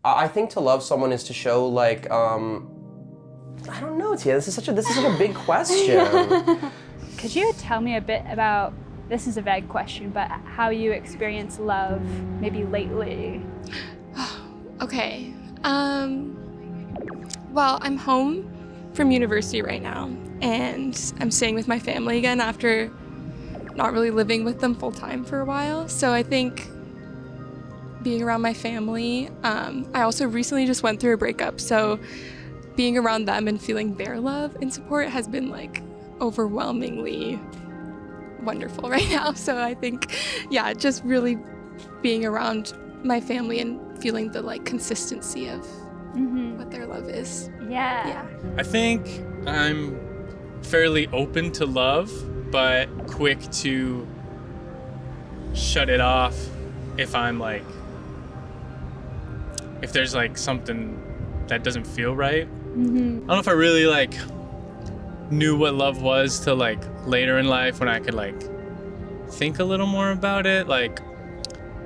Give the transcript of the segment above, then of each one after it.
I think to love someone is to show like, I don't know, Tia, this is such a big question. Could you tell me a bit about, this is a vague question, but how you experience love maybe lately? Okay. Well, I'm home from university right now, and I'm staying with my family again after not really living with them full time for a while. So I think being around my family, I also recently just went through a breakup, so being around them and feeling their love and support has been like overwhelmingly wonderful right now. So I think, yeah, just really being around my family and feeling the like consistency of what their love is. Yeah. I think I'm fairly open to love, but quick to shut it off if I'm like, if there's like something that doesn't feel right. I don't know if I really like knew what love was till like later in life when I could like think a little more about it. Like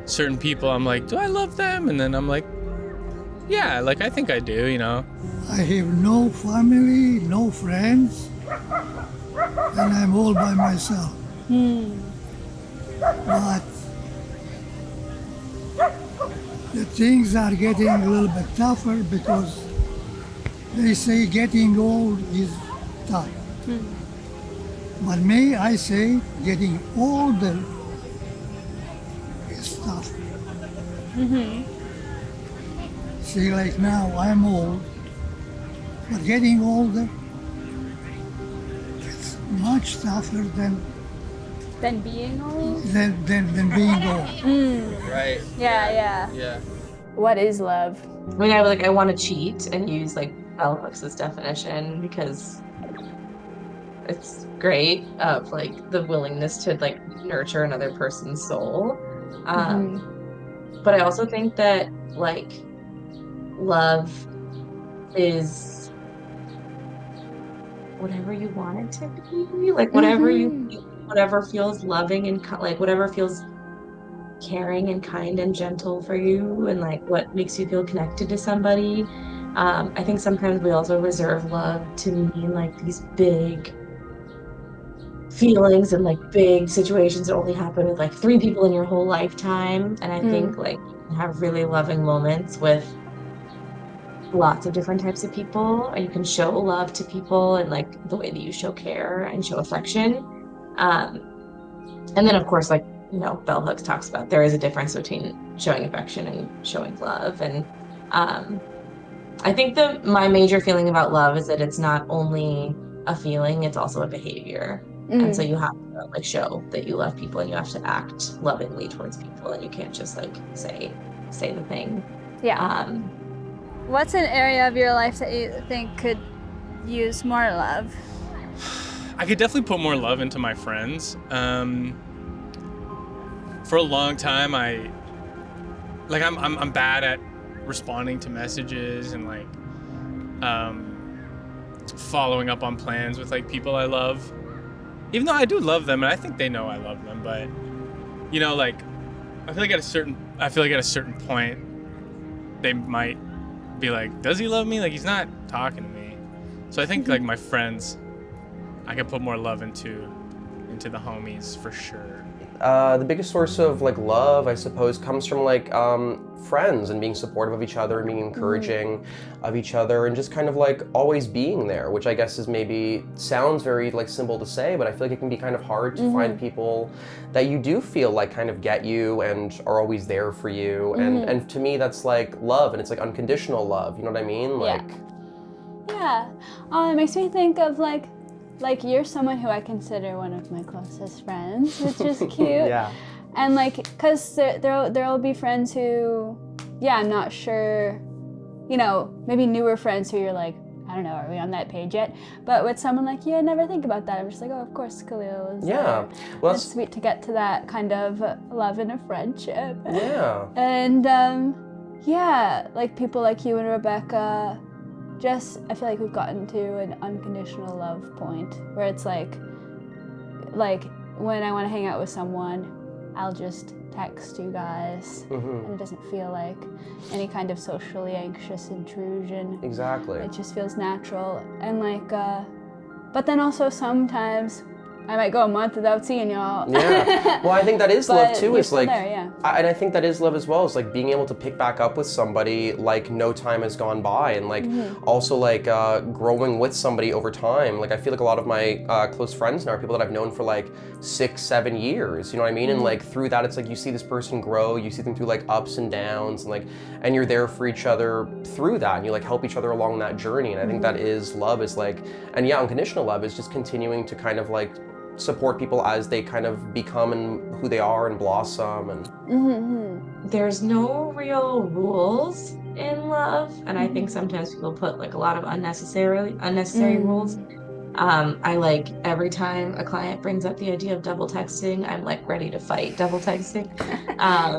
certain people, I'm like, do I love them? And then I'm like, yeah, like I think I do, you know. I have no family, no friends, and I'm all by myself. But the things are getting a little bit tougher because they say getting old is tough. But me, I say getting older is tough. See, like now, I'm old, but getting older, it's much tougher than being old? than being old. Right. Yeah. Yeah. What is love? I mean, I want to cheat and use like Bell Hooks' definition because it's great of like the willingness to like nurture another person's soul. But I also think that like love is whatever you want it to be, like whatever whatever feels loving and like whatever feels caring and kind and gentle for you, and like what makes you feel connected to somebody. I think sometimes we also reserve love to mean like these big feelings and like big situations that only happen with like 3 people in your whole lifetime. And I think like you can have really loving moments with lots of different types of people, and you can show love to people and like the way that you show care and show affection. And then of course, like, you know, Bell Hooks talks about there is a difference between showing affection and showing love. And I think my major feeling about love is that it's not only a feeling, it's also a behavior. And so you have to like show that you love people, and you have to act lovingly towards people, and you can't just like say the thing. Yeah. What's an area of your life that you think could use more love? I could definitely put more love into my friends. For a long time, I'm bad at responding to messages and like following up on plans with like people I love. Even though I do love them, and I think they know I love them, but you know, like I feel like at a certain point, they might be like, does he love me? Like he's not talking to me. So I think like my friends, I can put more love into the homies for sure. The biggest source of like love, I suppose, comes from like friends and being supportive of each other and being encouraging of each other and just kind of like always being there, which I guess is maybe sounds very like simple to say, but I feel like it can be kind of hard to find people that you do feel like kind of get you and are always there for you. And to me, that's like love, and it's like unconditional love. You know what I mean? Like. Yeah. It makes me think of like you're someone who I consider one of my closest friends, which is cute. Yeah. And like, cause there'll be friends who, yeah, I'm not sure, you know, maybe newer friends who you're like, I don't know, are we on that page yet? But with someone like you, I never think about that. I'm just like, oh, of course, Khalil is there. Well, it's sweet to get to that kind of love in a friendship. Yeah. And yeah, like people like you and Rebecca, I feel like we've gotten to an unconditional love point where it's like when I want to hang out with someone, I'll just text you guys, and it doesn't feel like any kind of socially anxious intrusion. Exactly. It just feels natural. And like, but then also sometimes I might go a month without seeing y'all. Yeah. Well, I think that is love But too. you're Is still like, there, yeah. and I think that is love as well. Is like being able to pick back up with somebody like no time has gone by, and like also like growing with somebody over time. Like I feel like a lot of my close friends now are people that I've known for like 6-7 years. You know what I mean? And like through that, it's like you see this person grow. You see them through like ups and downs, and like, and you're there for each other through that, and you like help each other along that journey. And I think that is love. Is like, and yeah, unconditional love is just continuing to kind of like support people as they kind of become and who they are and blossom. And There's no real rules in love, and I think sometimes people put like a lot of unnecessary rules. I like every time a client brings up the idea of double texting, I'm like ready to fight double texting.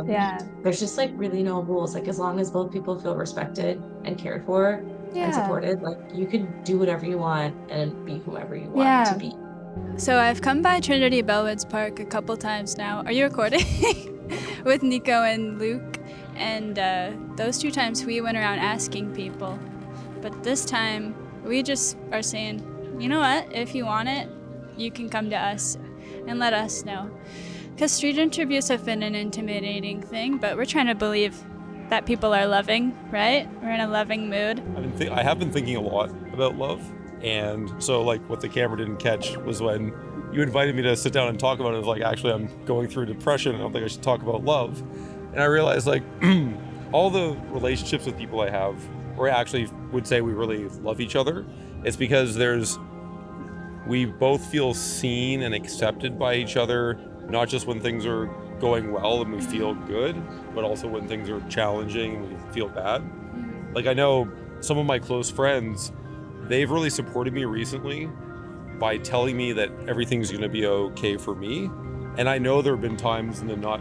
Yeah. There's just like really no rules. Like as long as both people feel respected and cared for and supported, like you can do whatever you want and be whoever you want to be. So I've come by Trinity Bellwoods Park a couple times now. Are you recording? With Nico and Luke. And those 2 times we went around asking people. But this time we just are saying, you know what? If you want it, you can come to us and let us know. Because street interviews have been an intimidating thing, but we're trying to believe that people are loving, right? We're in a loving mood. I have been thinking a lot about love. And so like what the camera didn't catch was when you invited me to sit down and talk about it. It was like, actually, I'm going through depression. I don't think I should talk about love. And I realized like all the relationships with people I have, or I actually would say we really love each other, it's because we both feel seen and accepted by each other, not just when things are going well and we feel good, but also when things are challenging and we feel bad. Like I know some of my close friends, they've really supported me recently by telling me that everything's going to be okay for me. And I know there have been times in the not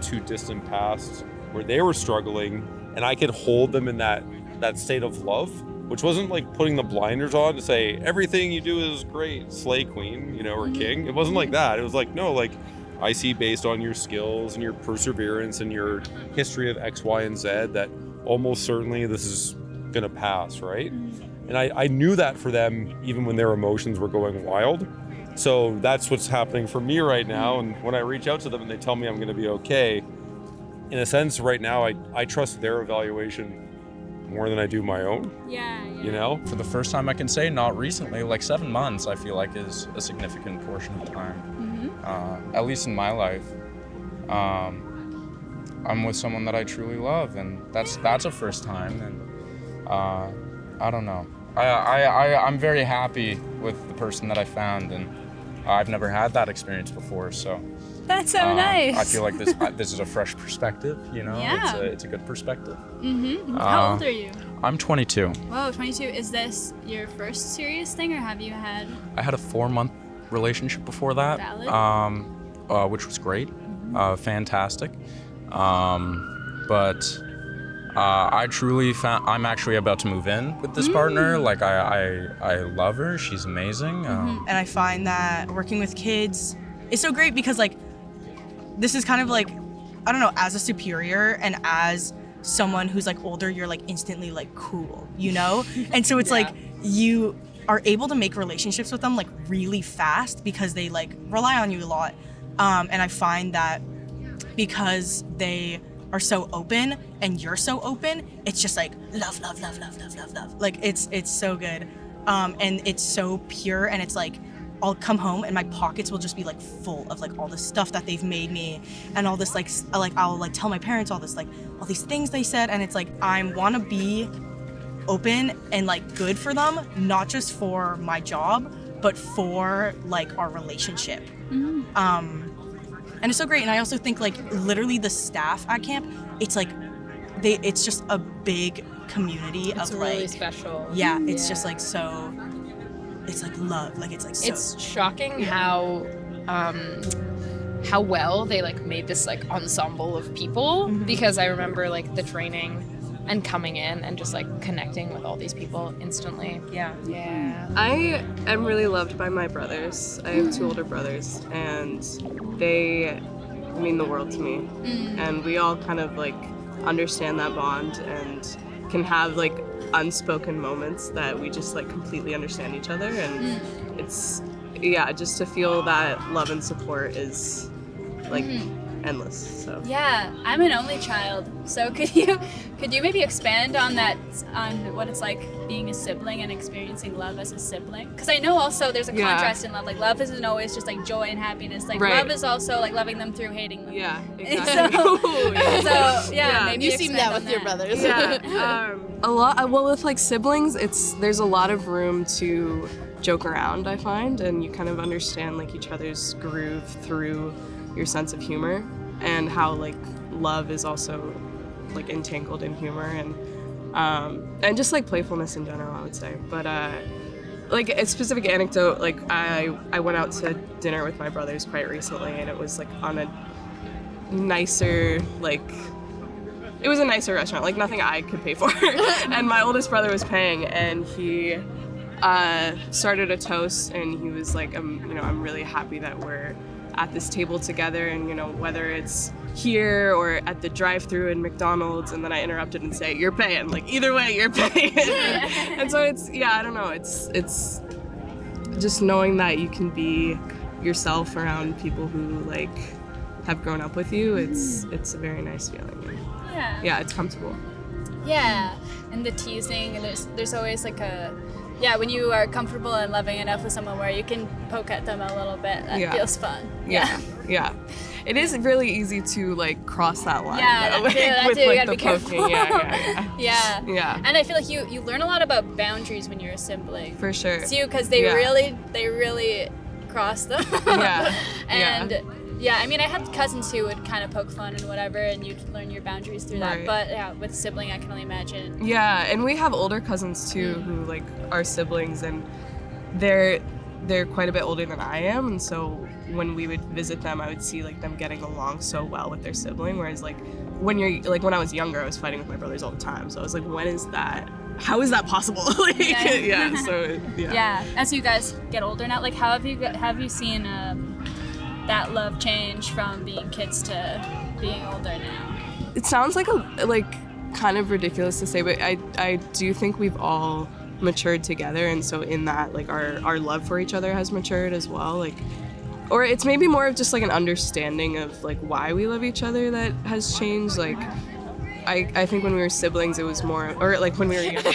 too distant past where they were struggling and I could hold them in that state of love, which wasn't like putting the blinders on to say, everything you do is great, slay queen, or king. It wasn't like that. It was like, no, like I see based on your skills and your perseverance and your history of X, Y, and Z that almost certainly this is going to pass, right? And I knew that for them even when their emotions were going wild. So that's what's happening for me right now. And when I reach out to them and they tell me I'm going to be okay, in a sense right now, I trust their evaluation more than I do my own. Yeah. For the first time I can say, not recently, like 7 months I feel like is a significant portion of time. At least in my life. I'm with someone that I truly love, and that's a first time. And I don't know. I'm very happy with the person that I found, and I've never had that experience before, so. That's so nice. I feel like this is a fresh perspective, Yeah. It's a good perspective. How old are you? I'm 22. Whoa, 22. Is this your first serious thing, or have you had? I had a 4-month relationship before that, Valid. which was great, fantastic. But I truly found I'm actually about to move in with this partner. Like I love her. She's amazing. And I find that working with kids is so great because like this is kind of like, I don't know, as a superior and as someone who's like older, you're like instantly like cool, And so it's like you are able to make relationships with them like really fast because they like rely on you a lot. And I find that because they are so open and you're so open, it's just like love. Like it's so good. And it's so pure, and it's like I'll come home and my pockets will just be like full of like all the stuff that they've made me and all this like I'll like tell my parents all this like all these things they said, and it's like I want to be open and like good for them, not just for my job but for like our relationship. And it's so great. And I also think like literally the staff at camp, it's like it's just a big community it's of really like special. Yeah, it's just like so, it's like love, like it's like so. It's shocking how well they like made this like ensemble of people, because I remember like the training and coming in and just like connecting with all these people instantly. Yeah. I am really loved by my brothers. I have 2 older brothers, and they mean the world to me. And we all kind of like understand that bond and can have like unspoken moments that we just like completely understand each other, and it's just to feel that love and support is like endless. So Yeah, I'm an only child, so could you maybe expand on that, on what it's like being a sibling and experiencing love as a sibling? Because I know also there's a contrast in love. Like love isn't always just like joy and happiness. Like love is also like loving them through hating them. Yeah, exactly. Maybe You seem that with your brothers. A lot. Well, with like siblings, there's a lot of room to joke around, I find, and you kind of understand like each other's groove through your sense of humor, and how like love is also like entangled in humor, and just like playfulness in general, I would say. But like a specific anecdote, like I went out to dinner with my brothers quite recently, and it was like on a nicer it was a nicer restaurant, like nothing I could pay for. And my oldest brother was paying, and he started a toast, and he was like, I'm really happy that we're at this table together, and whether it's here or at the drive-thru in McDonald's. And then I interrupted and say, "You're paying." Like either way, you're paying. And so it's I don't know. It's just knowing that you can be yourself around people who like have grown up with you. It's a very nice feeling. Yeah, it's comfortable. Yeah, and the teasing, and there's always like when you are comfortable and loving enough with someone where you can poke at them a little bit, that feels fun. Yeah. It is really easy to like cross that line. Yeah, though, that with too, you like gotta the be careful. poking. Yeah. And I feel like you learn a lot about boundaries when you're a sibling. For sure. Because they really cross them. And I mean, I had cousins who would kind of poke fun and whatever, and you'd learn your boundaries through that. But with sibling, I can only imagine. Yeah, and we have older cousins too who like are siblings, and they're quite a bit older than I am, and so when we would visit them, I would see like them getting along so well with their sibling, whereas like when I was younger, I was fighting with my brothers all the time. So I was like, when is that? How is that possible? As you guys get older now, like how have you seen that love change from being kids to being older now? It sounds like kind of ridiculous to say, but I do think we've all matured together, and so in that like our love for each other has matured as well, like, or it's maybe more of just like an understanding of like why we love each other that has changed. Like I think when we were siblings, it was more, or like when we were younger,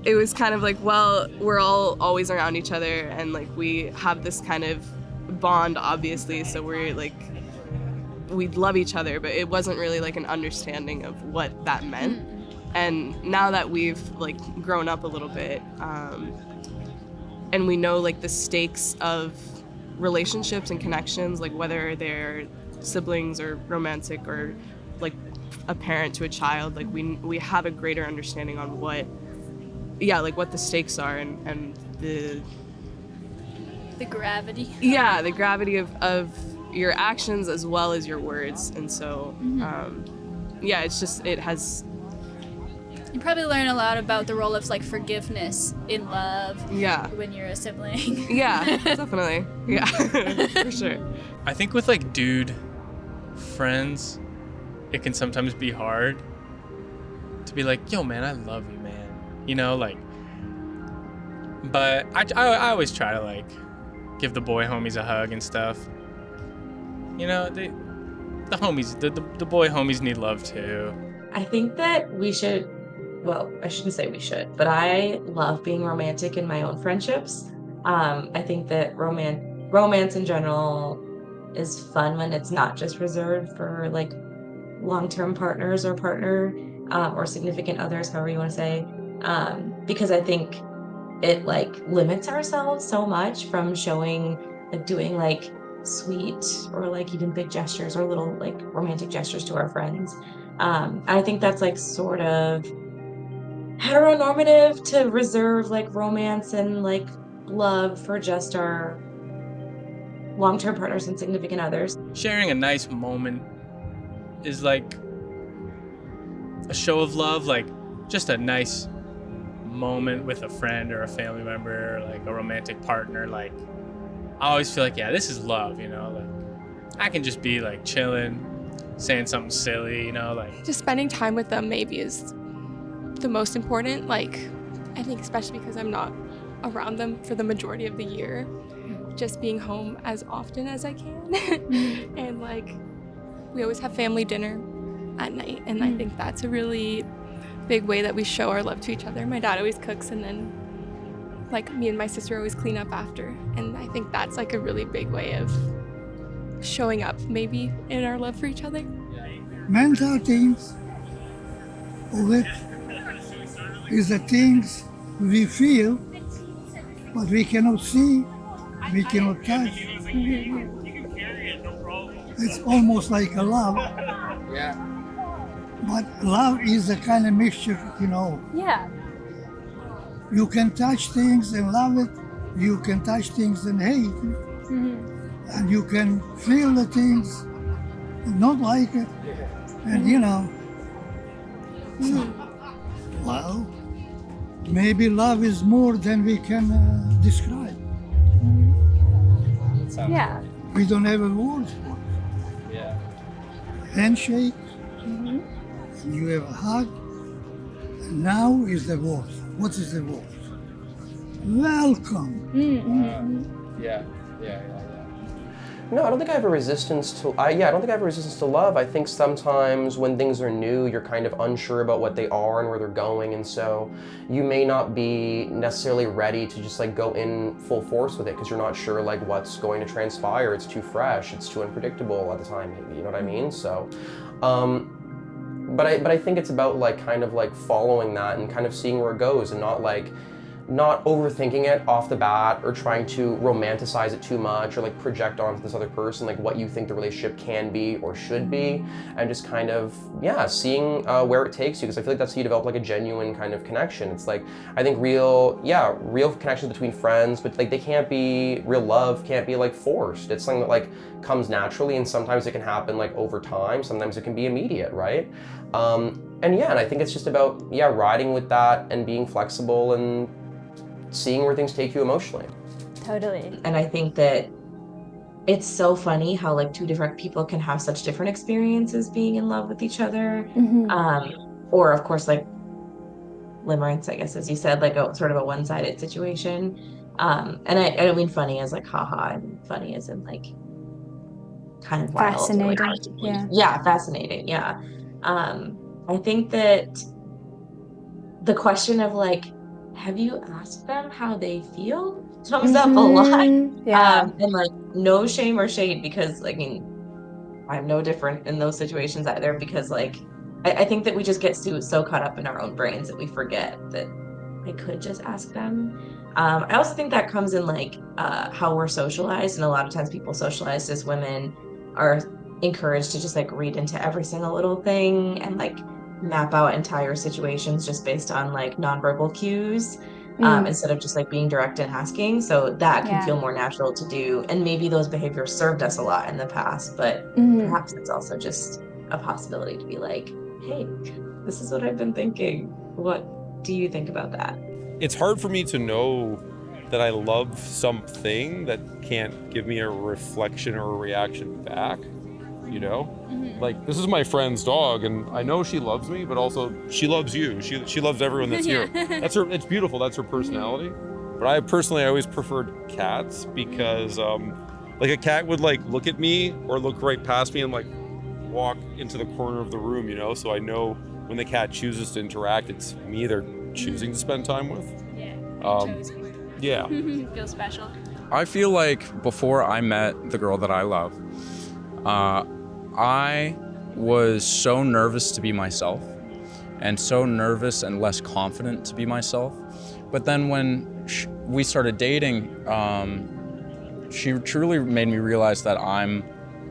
it was kind of like, well, we're all always around each other, and like we have this kind of bond, obviously, so we're like, we love each other, but it wasn't really like an understanding of what that meant. And now that we've like grown up a little bit, and we know like the stakes of relationships and connections, like whether they're siblings or romantic or like a parent to a child, like we have a greater understanding on what the stakes are, and the gravity. The gravity of your actions as well as your words. And so it's just, it has, you probably learn a lot about the role of like forgiveness in love when you're a sibling. Definitely. For sure. I think with like dude friends, it can sometimes be hard to be like, yo man, I love you, man, but I always try to like give the boy homies a hug and stuff. The homies, the boy homies need love too. I think that we should, well, I shouldn't say we should, but I love being romantic in my own friendships. I think that romance in general is fun when it's not just reserved for like long-term partners or partner or significant others, however you want to say, because I think it like limits ourselves so much from showing, like doing like sweet or like even big gestures or little like romantic gestures to our friends. I think that's like sort of heteronormative to reserve like romance and like love for just our long-term partners and significant others. Sharing a nice moment is like a show of love, like just a nice moment with a friend or a family member, like a romantic partner, like I always feel like, yeah, this is love, you know, like I can just be like chilling, saying something silly, you know, like Just spending time with them maybe is the most important. Like, I think especially because I'm not around them for the majority of the year, just being home as often as I can. And like, we always have family dinner at night, and I think that's a really big way that we show our love to each other. My dad always cooks, and then like me and my sister always clean up after, and I think that's like a really big way of showing up maybe in our love for each other. Mental things of it is the things we feel, but we cannot see, we cannot touch. It's almost like a love. Yeah. But love is a kind of mixture, you know. Yeah. You can touch things and love it. You can touch things and hate it. And you can feel the things and not like it. And you know. So, well, maybe love is more than we can describe. Yeah. We don't have a word for it. Yeah. Handshake, and you have a hug, and now is the word. What is the word? Welcome. Yeah. No, I don't think I have a resistance to. I don't think I have a resistance to love. I think sometimes when things are new, you're kind of unsure about what they are and where they're going, and so you may not be necessarily ready to just like go in full force with it because you're not sure like what's going to transpire. It's too fresh. It's too unpredictable at the time. Maybe you know what I mean. So, but I think it's about like kind of like following that and kind of seeing where it goes and not overthinking it off the bat or trying to romanticize it too much or like project onto this other person like what you think the relationship can be or should be, and just kind of seeing where it takes you, because I feel like that's how you develop like a genuine kind of connection. It's like I think real connections between friends, but like they can't be real love, can't be like forced. It's something that like comes naturally, and sometimes it can happen like over time, sometimes it can be immediate, right? And I think it's just about riding with that and being flexible and seeing where things take you emotionally. Totally. And I think that it's so funny how like two different people can have such different experiences being in love with each other. Or of course like limerence, I guess, as you said, like a sort of a one-sided situation. And I don't mean funny as like haha, I mean funny as in like kind of wild. Fascinating. Like, fascinating. Yeah. I think that the question of like, have you asked them how they feel comes up a lot. And like no shame or shade, because I mean, I'm no different in those situations either, because like I think that we just get so caught up in our own brains that we forget that I could just ask them. I also think that comes in like how we're socialized, and a lot of times people socialized as women are encouraged to just like read into every single little thing and like map out entire situations just based on like nonverbal cues, instead of just like being direct and asking. So that can feel more natural to do, and maybe those behaviors served us a lot in the past, but perhaps it's also just a possibility to be like, hey, this is what I've been thinking, what do you think about that? It's hard for me to know that I love something that can't give me a reflection or a reaction back, you know? Like, this is my friend's dog, and I know she loves me, but also she loves you. She loves everyone that's here. That's her. It's beautiful. That's her personality. But I personally always preferred cats because, like, a cat would like look at me or look right past me and like walk into the corner of the room, you know. So I know when the cat chooses to interact, it's me they're choosing to spend time with. Yeah. Feels special. I feel like before I met the girl that I love, I was so nervous to be myself and so nervous and less confident to be myself. But then when we started dating, she truly made me realize that I'm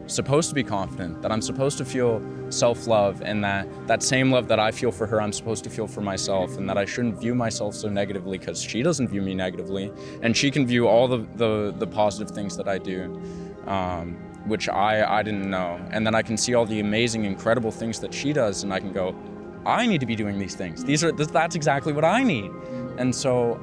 supposed to be confident, that I'm supposed to feel self-love, and that same love that I feel for her, I'm supposed to feel for myself, and that I shouldn't view myself so negatively because she doesn't view me negatively, and she can view all the positive things that I do, which I didn't know. And then I can see all the amazing, incredible things that she does, and I can go, I need to be doing these things. That's exactly what I need. And so,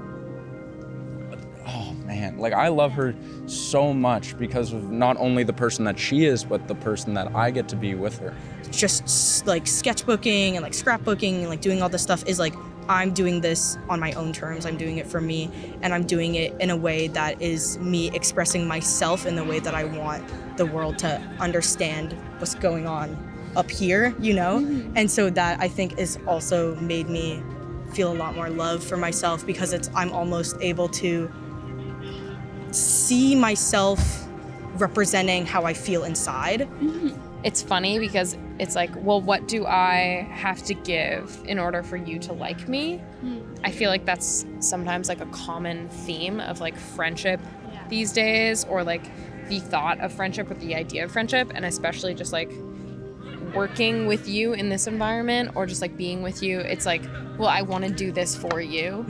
oh man, like I love her so much because of not only the person that she is, but the person that I get to be with her. Just like sketchbooking and like scrapbooking and like doing all this stuff is like, I'm doing this on my own terms. I'm doing it for me, and I'm doing it in a way that is me expressing myself in the way that I want the world to understand what's going on up here, you know? And so that I think is also made me feel a lot more love for myself, because I'm almost able to see myself representing how I feel inside. It's funny because it's like, well, what do I have to give in order for you to like me? I feel like that's sometimes like a common theme of like friendship these days, or like the thought of friendship or the idea of friendship, and especially just like working with you in this environment or just like being with you. It's like, well, I want to do this for you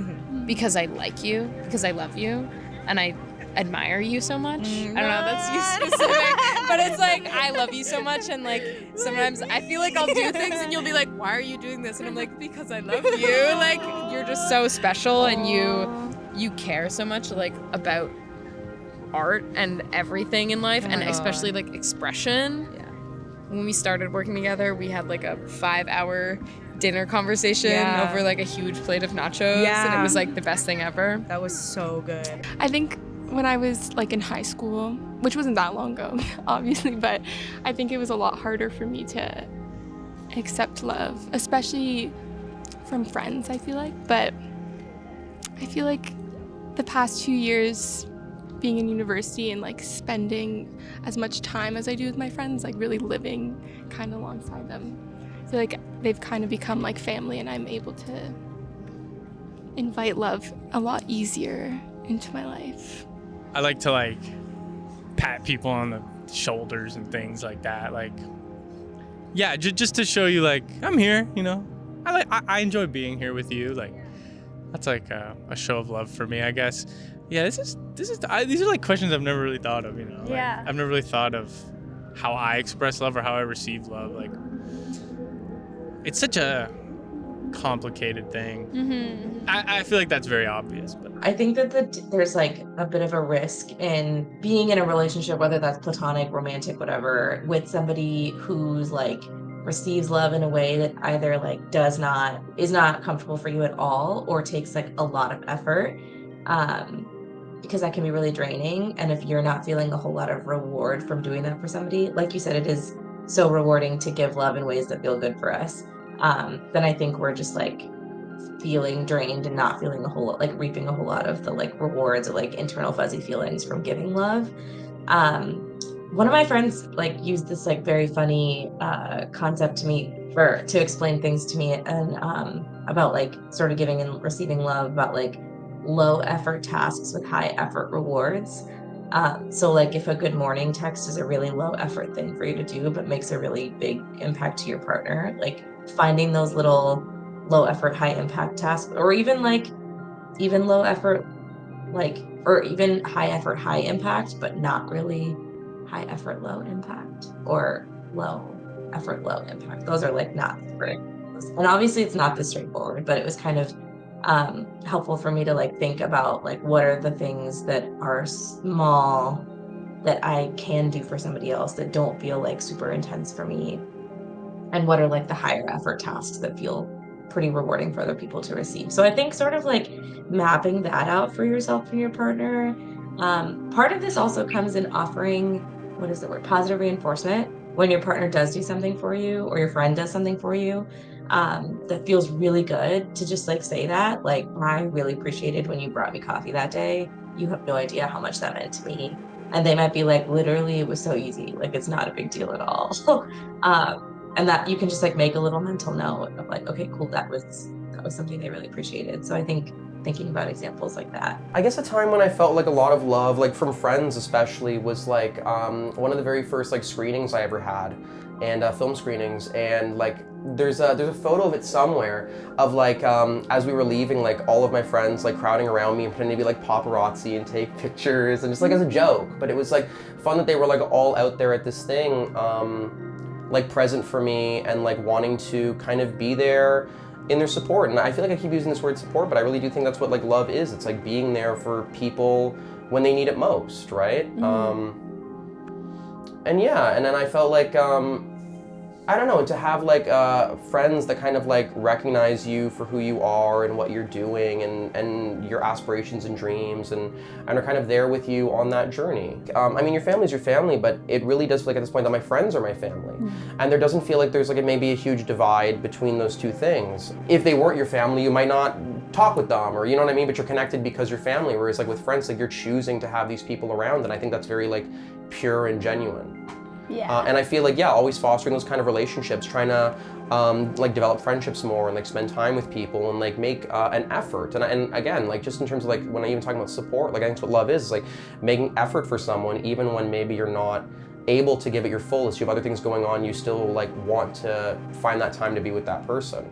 because I like you, because I love you, and I admire you so much. I don't know, that's you specific, but it's like, I love you so much, and like sometimes I feel like I'll do things and you'll be like, why are you doing this? And I'm like, because I love you. Like, you're just so special, and you care so much like about art and everything in life, and especially like expression. When we started working together, we had like a 5-hour dinner conversation over like a huge plate of nachos, and it was like the best thing ever. That was so good. I think when I was like in high school, which wasn't that long ago, obviously, but I think it was a lot harder for me to accept love, especially from friends, I feel like. But I feel like the past 2 years being in university and like spending as much time as I do with my friends, like really living kind of alongside them, I feel like they've kind of become like family, and I'm able to invite love a lot easier into my life. I like to like pat people on the shoulders and things like that. Like, yeah, just to show you like I'm here, you know. I enjoy being here with you. Like, that's like a show of love for me, I guess. Yeah, these are like questions I've never really thought of, you know. Like, I've never really thought of how I express love or how I receive love. Like, it's such a complicated thing. I feel like that's very obvious, but I think that there's like a bit of a risk in being in a relationship, whether that's platonic, romantic, whatever, with somebody who's like receives love in a way that either like is not comfortable for you at all, or takes like a lot of effort, because that can be really draining. And if you're not feeling a whole lot of reward from doing that for somebody, like you said, it is so rewarding to give love in ways that feel good for us. Then I think we're just like feeling drained and not feeling reaping a whole lot of the like rewards or like internal fuzzy feelings from giving love. One of my friends like used this like very funny concept to me to explain things to me, and about like sort of giving and receiving love, about like low effort tasks with high effort rewards. So like if a good morning text is a really low effort thing for you to do but makes a really big impact to your partner, like finding those little low effort high impact tasks, or even low effort like, or even high effort high impact but not really high effort low impact, or low effort low impact. Those are like not very, and obviously it's not this straightforward, but it was kind of helpful for me to like think about like what are the things that are small that I can do for somebody else that don't feel like super intense for me, and what are like the higher effort tasks that feel pretty rewarding for other people to receive. So I think sort of like mapping that out for yourself and your partner. Part of this also comes in offering, positive reinforcement when your partner does do something for you, or your friend does something for you. That feels really good to just like say that, like, I really appreciated when you brought me coffee that day. You have no idea how much that meant to me. And they might be like, literally, it was so easy. Like, it's not a big deal at all. And that you can just like make a little mental note of like, okay, cool, that was something they really appreciated. So I think thinking about examples like that. I guess a time when I felt like a lot of love, like from friends especially, was like one of the very first like screenings I ever had, and film screenings, and like there's a photo of it somewhere of like as we were leaving, like all of my friends like crowding around me and pretending to be like paparazzi and take pictures, and just like as a joke. But it was like fun that they were like all out there at this thing, like present for me, and like wanting to kind of be there in their support. And I feel like I keep using this word support, but I really do think that's what like love is. It's like being there for people when they need it most, right? And yeah, and then I felt like, I don't know, to have like friends that kind of like recognize you for who you are and what you're doing and your aspirations and dreams and are kind of there with you on that journey. I mean, your family's your family, but it really does feel like at this point that my friends are my family. And there doesn't feel like there's like maybe a huge divide between those two things. If they weren't your family, you might not talk with them, or you know what I mean, but you're connected because you're family, whereas like with friends, like you're choosing to have these people around, and I think that's very like pure and genuine. Yeah. And I feel like, yeah, always fostering those kind of relationships, trying to like develop friendships more and like spend time with people and like make an effort. And again, like just in terms of like when I even talking about support, like I think that's what love is like making effort for someone even when maybe you're not able to give it your fullest, you have other things going on, you still like want to find that time to be with that person.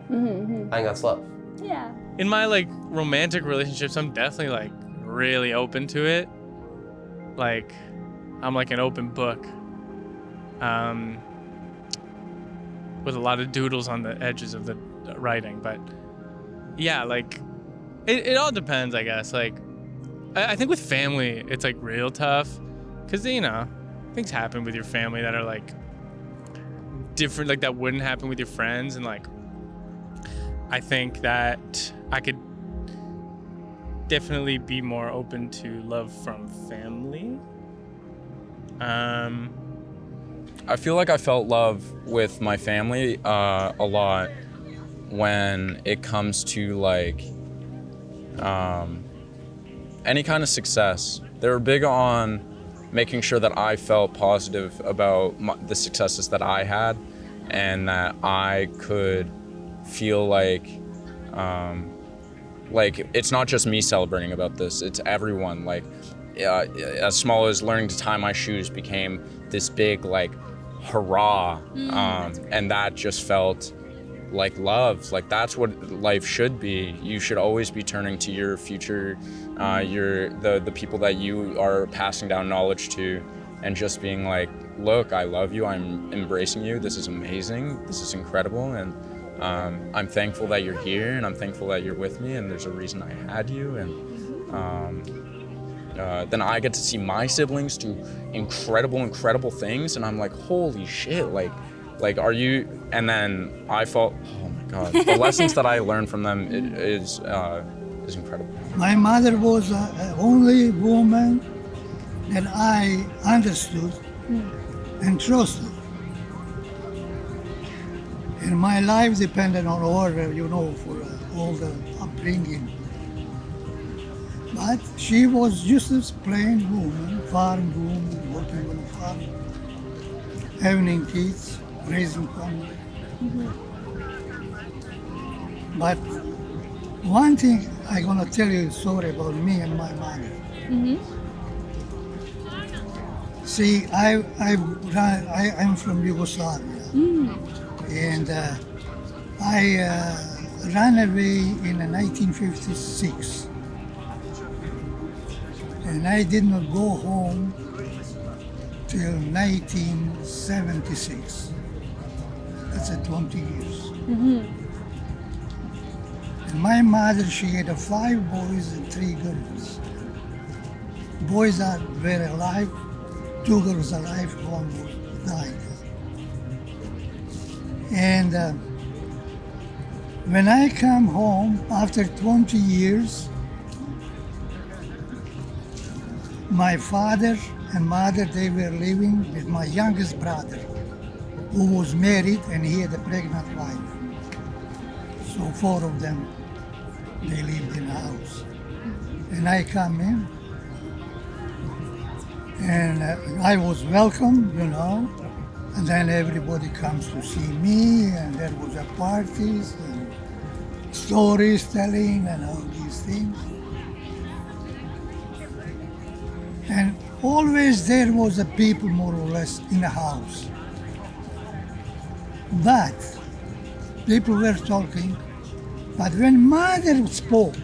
I think that's love. Yeah. In my like romantic relationships, I'm definitely like really open to it. Like I'm like an open book. With a lot of doodles on the edges of the writing, but yeah, like it all depends, I guess. Like I think with family, it's like real tough because you know things happen with your family that are like different, like that wouldn't happen with your friends, and like I think that I could definitely be more open to love from family. I feel like I felt love with my family a lot when it comes to like any kind of success. They were big on making sure that I felt positive about the successes that I had, and that I could feel like it's not just me celebrating about this, it's everyone. Like as small as learning to tie my shoes became this big like hurrah, and that just felt like love. Like that's what life should be. You should always be turning to your future, the people that you are passing down knowledge to, and just being like, look, I love you, I'm embracing you, this is amazing, this is incredible, and I'm thankful that you're here, and I'm thankful that you're with me, and there's a reason I had you. And then I get to see my siblings do incredible things, and I'm like, holy shit, like are you? And then I felt, oh my god, the lessons that I learned from them is incredible. My mother was the only woman that I understood and trusted. And my life depended on her, you know, for all the upbringing. But she was just a plain woman, farm woman, working on a farm, having kids, raising family. But one thing I'm gonna tell you a story about me and my mother. See, I'm from Yugoslavia, and I ran away in 1956. And I did not go home till 1976. That's 20 years. And my mother, she had 5 boys and 3 girls. Boys were alive, 2 girls alive, 1 was died. And when I come home after 20 years, my father and mother, they were living with my youngest brother, who was married and he had a pregnant wife. So 4 of them, they lived in the house. And I come in, and I was welcome, you know, and then everybody comes to see me, and there was a parties and stories telling and all these things. And always there was a people more or less in the house. But people were talking, but when mother spoke,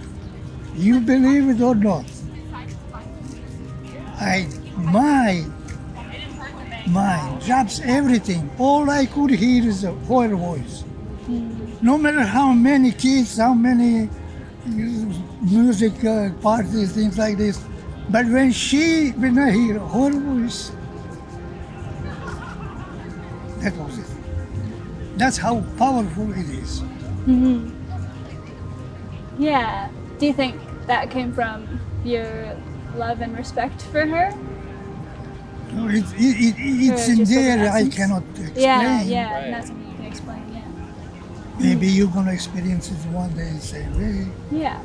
you believe it or not, my mind drops everything. All I could hear is her voice. No matter how many kids, how many music parties, things like this. But when I hear her voice, that was it. That's how powerful it is. Yeah. Do you think that came from your love and respect for her? No, it's in just like an there. I essence? cannot explain. Yeah, Right. not something you can explain. Yeah. Maybe you're gonna experience it one day the same way. Yeah.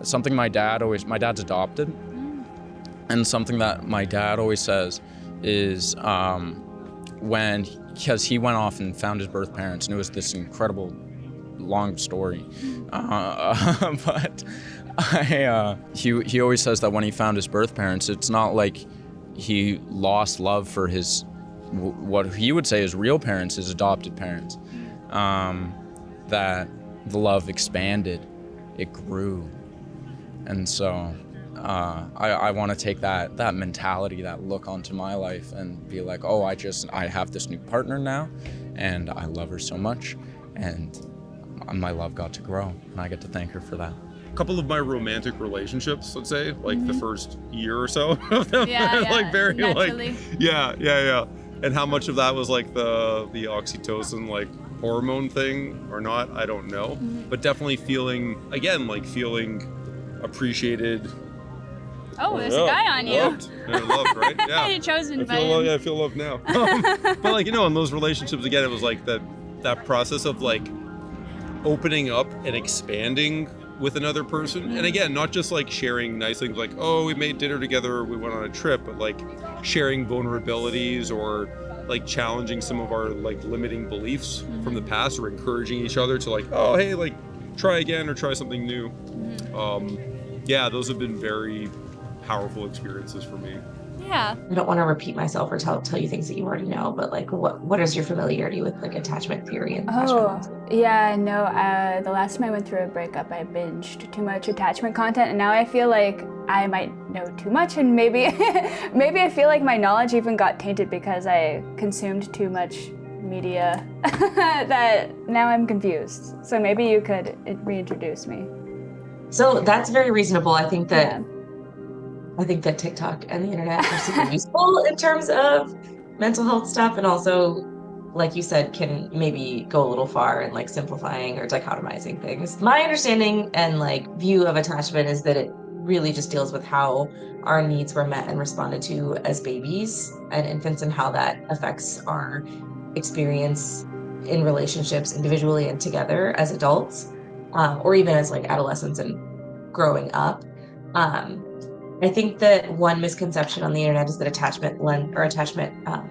Something my dad's adopted, and something that my dad always says is because he went off and found his birth parents, and it was this incredible long story, but he always says that when he found his birth parents, it's not like he lost love for his what he would say is real parents, his adopted parents, that the love expanded, it grew. And so I want to take that mentality, that look onto my life and be like, oh, I have this new partner now, and I love her so much, and my love got to grow, and I get to thank her for that. A couple of my romantic relationships, let's say, like the first year or so of them, Yeah, like very naturally. like, yeah. And how much of that was like the oxytocin like hormone thing or not, I don't know. But definitely feeling appreciated. Oh, there's a guy on you. Loved, right? Yeah. You're chosen by I feel loved now. But like, in those relationships, again, it was like that process of like opening up and expanding with another person. And again, not just like sharing nice things like, oh, we made dinner together, we went on a trip, but like sharing vulnerabilities or like challenging some of our like limiting beliefs from the past, or encouraging each other to like, oh, hey, like try again or try something new. Yeah, those have been very powerful experiences for me. Yeah. I don't want to repeat myself or tell you things that you already know, but like what is your familiarity with like attachment theory and attachment? Yeah, no, the last time I went through a breakup, I binged too much attachment content, and now I feel like I might know too much, and maybe I feel like my knowledge even got tainted because I consumed too much media that now I'm confused. So maybe you could reintroduce me. So that's very reasonable. I think that TikTok and the internet are super useful in terms of mental health stuff, and also, like you said, can maybe go a little far in like simplifying or dichotomizing things. My understanding and like view of attachment is that it really just deals with how our needs were met and responded to as babies and infants, and how that affects our experience in relationships individually and together as adults, or even as like adolescents and growing up. I think that one misconception on the internet is that attachment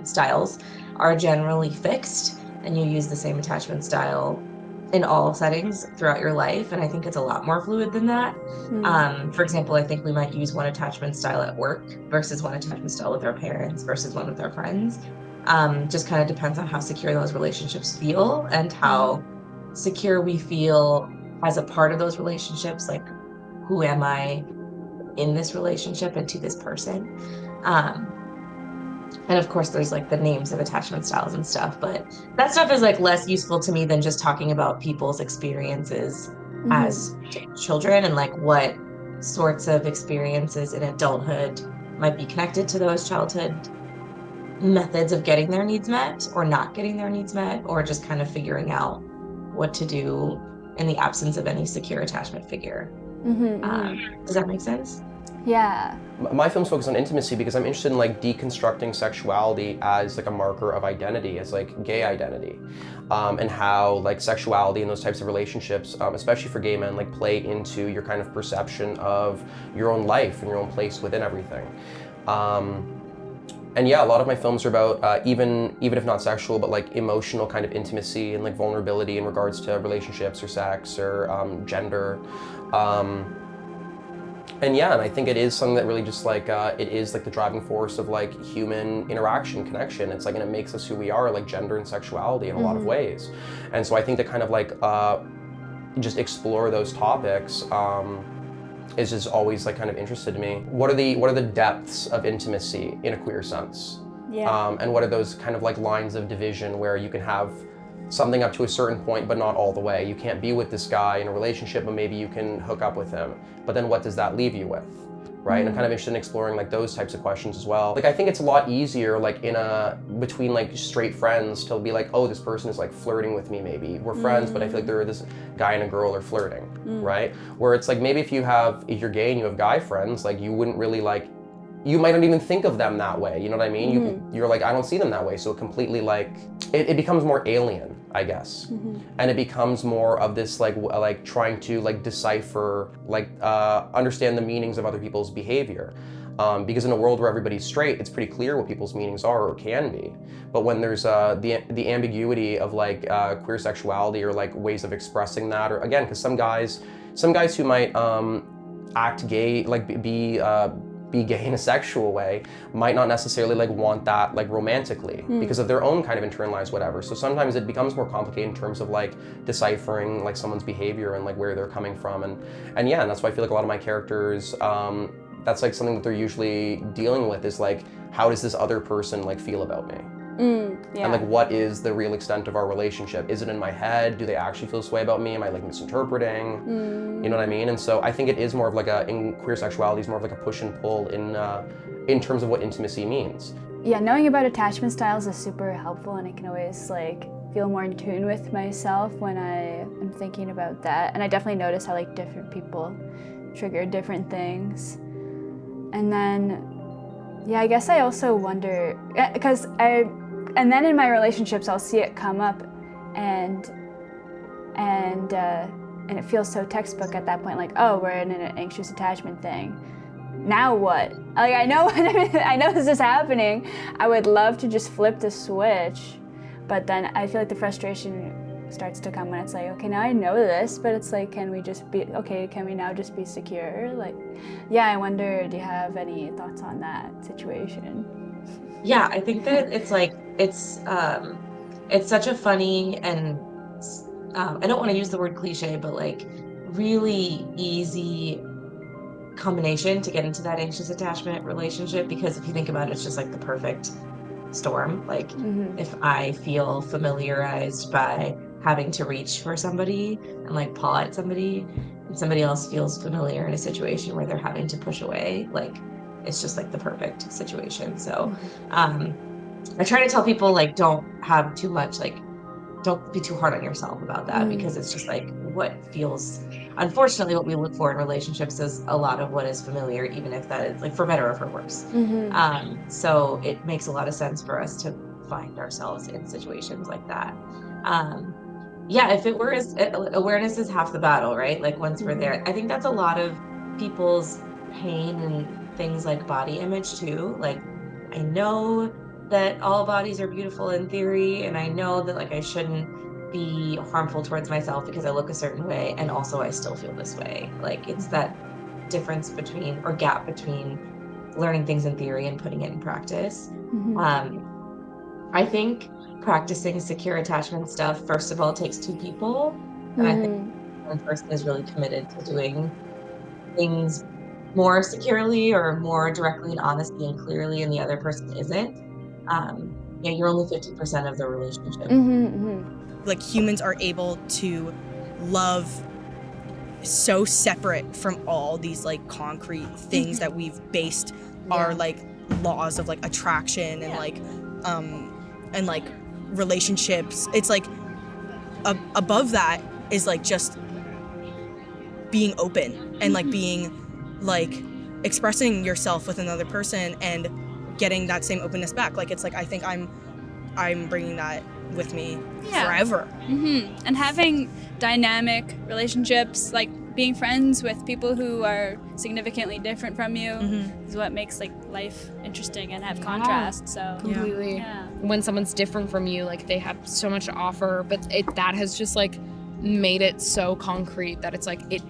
styles are generally fixed, and you use the same attachment style in all settings throughout your life. And I think it's a lot more fluid than that. For example, I think we might use one attachment style at work versus one attachment style with our parents versus one with our friends. Just kind of depends on how secure those relationships feel and how secure we feel as a part of those relationships. Like, who am I in this relationship and to this person? And of course there's like the names of attachment styles and stuff, but that stuff is like less useful to me than just talking about people's experiences as children, and like what sorts of experiences in adulthood might be connected to those childhood methods of getting their needs met or not getting their needs met, or just kind of figuring out what to do in the absence of any secure attachment figure. Does that make sense? Yeah. My films focus on intimacy because I'm interested in like deconstructing sexuality as like a marker of identity, as like gay identity, and how like sexuality and those types of relationships, especially for gay men, like play into your kind of perception of your own life and your own place within everything. And yeah, a lot of my films are about even if not sexual, but like emotional kind of intimacy and like vulnerability in regards to relationships or sex or gender. And yeah, and I think it is something that really just like, it is like the driving force of like human interaction, connection. It's like, and it makes us who we are, like gender and sexuality in a lot of ways. And so I think to kind of like, just explore those topics, is just always like kind of interested to me. What are the depths of intimacy in a queer sense? Yeah. And what are those kind of like lines of division where you can have something up to a certain point, but not all the way. You can't be with this guy in a relationship, but maybe you can hook up with him. But then what does that leave you with? Right? And I'm kind of interested in exploring like those types of questions as well. Like I think it's a lot easier like between like straight friends to be like, oh, this person is like flirting with me maybe. We're friends, but I feel like this guy and a girl are flirting, right? Where it's like maybe if you're gay and you have guy friends, like you wouldn't really like, you might not even think of them that way, you know what I mean? You're like, I don't see them that way. So it completely like, it becomes more alien, I guess. And it becomes more of this like trying to like decipher, like understand the meanings of other people's behavior. Because in a world where everybody's straight, it's pretty clear what people's meanings are or can be. But when there's the ambiguity of like queer sexuality or like ways of expressing that, or again, because some guys who might act gay, like be gay in a sexual way, might not necessarily like want that like romantically because of their own kind of internalized whatever. So sometimes it becomes more complicated in terms of like deciphering like someone's behavior and like where they're coming from. And yeah, and that's why I feel like a lot of my characters, that's like something that they're usually dealing with is like, how does this other person like feel about me? Yeah. And like, what is the real extent of our relationship? Is it in my head? Do they actually feel this way about me? Am I like misinterpreting? You know what I mean? And so I think it is more of like in queer sexuality is more of like a push and pull in terms of what intimacy means. Yeah, knowing about attachment styles is super helpful, and I can always like feel more in tune with myself when I am thinking about that. And I definitely notice how like different people trigger different things. And then, yeah, I guess I also wonder, because and then in my relationships, I'll see it come up, and it feels so textbook at that point. Like, oh, we're in an anxious attachment thing. Now what? Like, I know this is happening. I would love to just flip the switch, but then I feel like the frustration starts to come when it's like, okay, now I know this, but it's like, can we now just be secure? Like, yeah, I wonder, do you have any thoughts on that situation? Yeah, I think that it's like it's such a funny and I don't want to use the word cliche, but like really easy combination to get into that anxious attachment relationship, because if you think about it, it's just like the perfect storm. Like if I feel familiarized by having to reach for somebody and like paw at somebody, and somebody else feels familiar in a situation where they're having to push away, like it's just like the perfect situation. So I try to tell people like don't have too much, like don't be too hard on yourself about that, because it's just like what feels, unfortunately what we look for in relationships is a lot of what is familiar, even if that is like for better or for worse. So it makes a lot of sense for us to find ourselves in situations like that. Yeah, if it were awareness is half the battle, right? Like once we're there, I think that's a lot of people's pain and things like body image too. Like I know that all bodies are beautiful in theory, and I know that like I shouldn't be harmful towards myself because I look a certain way, and also I still feel this way. Like it's that difference between, or gap between, learning things in theory and putting it in practice. I think practicing secure attachment stuff, first of all, takes two people, and I think one person is really committed to doing things more securely or more directly and honestly and clearly, and the other person isn't. Yeah, you're only 50% of the relationship. Like humans are able to love so separate from all these like concrete things that we've based our like laws of like attraction and like relationships. It's like above that is like just being open and like being like expressing yourself with another person and getting that same openness back. Like it's like I think I'm bringing that with me forever. And having dynamic relationships, like being friends with people who are significantly different from you is what makes like life interesting and have contrast. So completely. When someone's different from you, like they have so much to offer, but that has just like made it so concrete that it's like it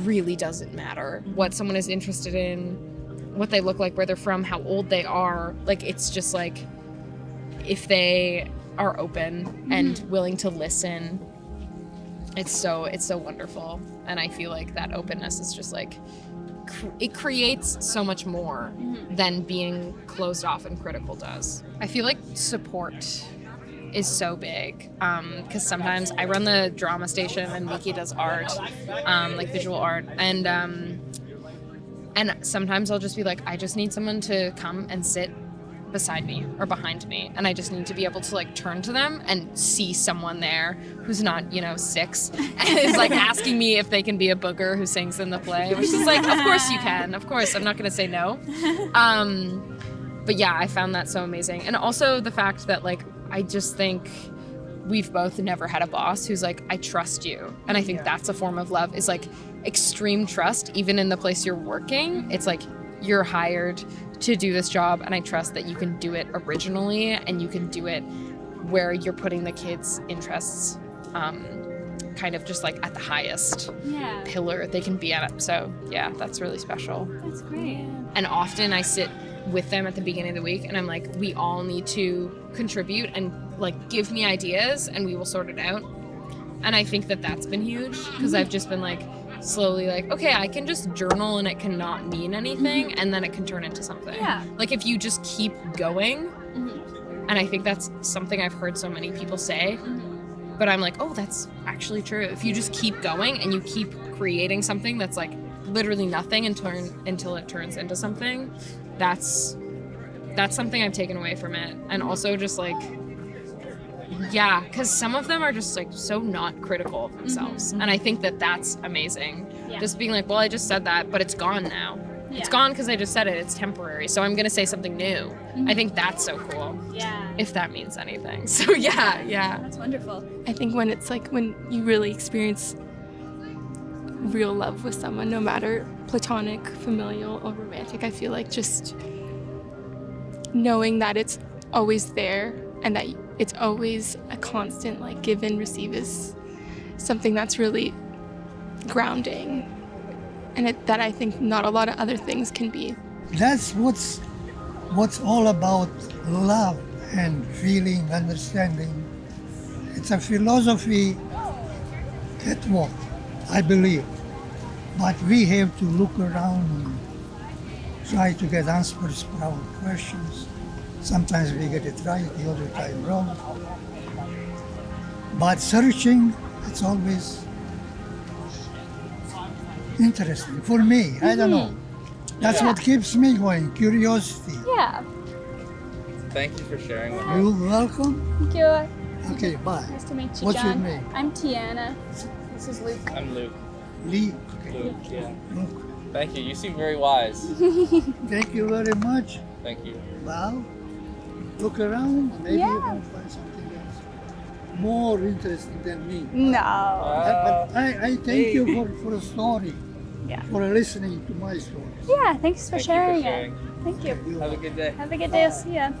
really doesn't matter what someone is interested in, what they look like, where they're from, how old they are. Like it's just like if they are open and willing to listen, it's so wonderful. And I feel like that openness is just like it creates so much more than being closed off and critical does. I feel like support is so big. Because sometimes I run the drama station and Miki does art, like visual art, and sometimes I'll just be like, I just need someone to come and sit beside me or behind me, and I just need to be able to like turn to them and see someone there who's not 6 and is like asking me if they can be a booger who sings in the play, which is like, of course you can, of course, I'm not gonna say no. But yeah, I found that so amazing. And also the fact that like I just think we've both never had a boss who's like, I trust you. And I think that's a form of love, is like extreme trust. Even in the place you're working, it's like, you're hired to do this job, and I trust that you can do it originally, and you can do it where you're putting the kids' interests kind of just like at the highest pillar they can be at. So yeah, that's really special. That's great. And often I sit with them at the beginning of the week and I'm like, we all need to contribute and like give me ideas and we will sort it out. And I think that that's been huge, because I've just been like slowly like, okay, I can just journal and it cannot mean anything, and then it can turn into something. Yeah. Like if you just keep going, and I think that's something I've heard so many people say, but I'm like, oh, that's actually true. If you just keep going and you keep creating something that's like literally nothing until it turns into something, that's something I've taken away from it. And also just like, yeah, because some of them are just like so not critical of themselves. And I think that that's amazing. Yeah. Just being like, well, I just said that, but it's gone now. Yeah. It's gone because I just said it. It's temporary. So I'm going to say something new. I think that's so cool. Yeah. If that means anything. So yeah. That's wonderful. I think when it's like when you really experience real love with someone, no matter platonic, familial, or romantic, I feel like just knowing that it's always there and that it's always a constant like give and receive is something that's really grounding, and that I think not a lot of other things can be. That's what's all about love and feeling, understanding. It's a philosophy at work, I believe. But we have to look around and try to get answers for our questions. Sometimes we get it right, the other time wrong. But searching, it's always interesting for me. I don't know. That's what keeps me going, curiosity. Yeah. Thank you for sharing with me. You're welcome. Thank you. Okay, bye. Nice to meet you, What's your John. name? I'm Tiana. This is Luke. I'm Luke. Lee. Okay. Luke, yeah. Luke. Thank you. You seem very wise. Thank you very much. Thank you. Well, look around. Maybe you can find something else more interesting than me. No. But I thank you for the story. Yeah. For listening to my stories. Yeah, thanks for Thank you for sharing sharing. it. Thank you. Have a good day. Have a good day. See ya.